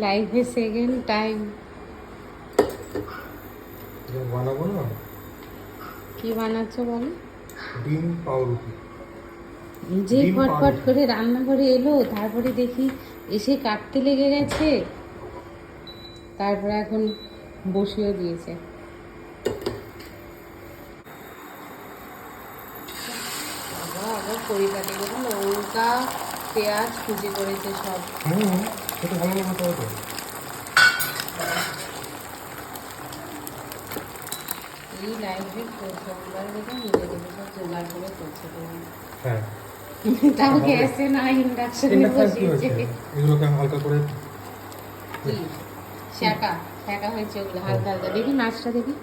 লাইফে second time বানাবো না। কি বানাচ্ছ বলো? ডিম পাউরুটি। যে ফটফট করে রান্নাঘরে এলো, তারপরে দেখি এসে কাটতে লেগে গেছে, তারপরে এখন বসিয়ে দিয়েছে। আবার পরিপাটি করে লঙ্কা পেঁয়াজ কুচি করেছে সব। সেটা ভালো কথা হতো। এই লাইফে প্রথমবার দেখে নিজে থেকে সব জোগাড় করে করছে তুমি। হ্যাঁ, তাও গ্যাসে না ইন্ডাকশনে বসিয়েছে। এগুলোকে হালকা করে কি শাকা শাকা হয়েছে ওগুলো হালকা হালকা। দেখি মাছটা দেখি।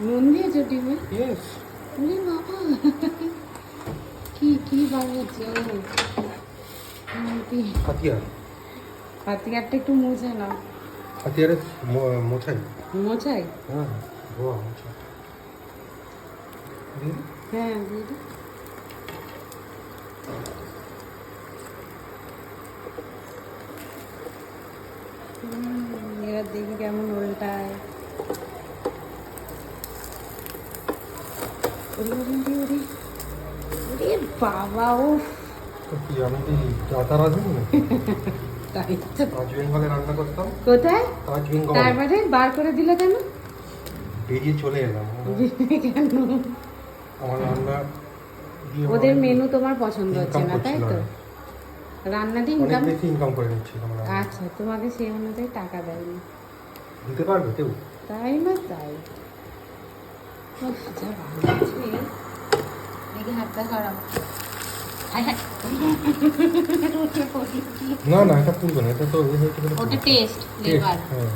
নুন দিয়েছো ডিমে? ইয়েস। ওরে বাবা, কি কি বানিয়েছে? হাতিয়ার। হাতিয়ারটা একটু মুছে নাও। হাতিয়ারে মোছাই। মোছাই? হ্যাঁ, গোয়া মোছাই। হ্যাঁ দিয়ে দিই। এবার দেখি কেমন উল্টায়। বাবা ও কি আমি কি দাদা রাঁধুনি নাকি? তাই তো। তাজ বেঙ্গলে রান্না করতাম। কোথায়? তাজ বেঙ্গল। তারপরে বার করে দিল কেন? বেরিয়ে চলে এলাম। কেন? আমার রান্না দিয়ে ওদের মেনু তোমার পছন্দ হচ্ছে না, তাই তো? করছিল রান্না দিয়ে অনেক ইনকাম। বেশি ইনকাম করে নিচ্ছিলাম। আচ্ছা, তোমাকে সেই অনুযায়ী টাকা দেয়নি, দিতে পারবে কেউ? তাই না? তাই উফ, যা ভালো লাগছে। দেখি হাতটা খারাপ। না না, এটা পুরবে না, এটা তো ওটা টেস্ট ফ্লেভার। হ্যাঁ,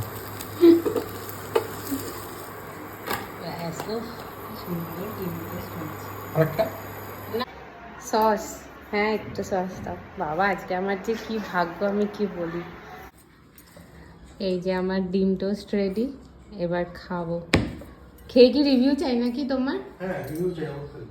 আরেকটা সস। হ্যাঁ একটু সস দাও। বাবা আজকে আমার যে কি ভাগ্য, আমি কি বলি। এই যে আমার ডিম টোস্ট রেডি, এবার খাবো। খেয়ে কি রিভিউ চাই নাকি তোমার? হ্যাঁ, রিভিউ চাই অবশ্যই।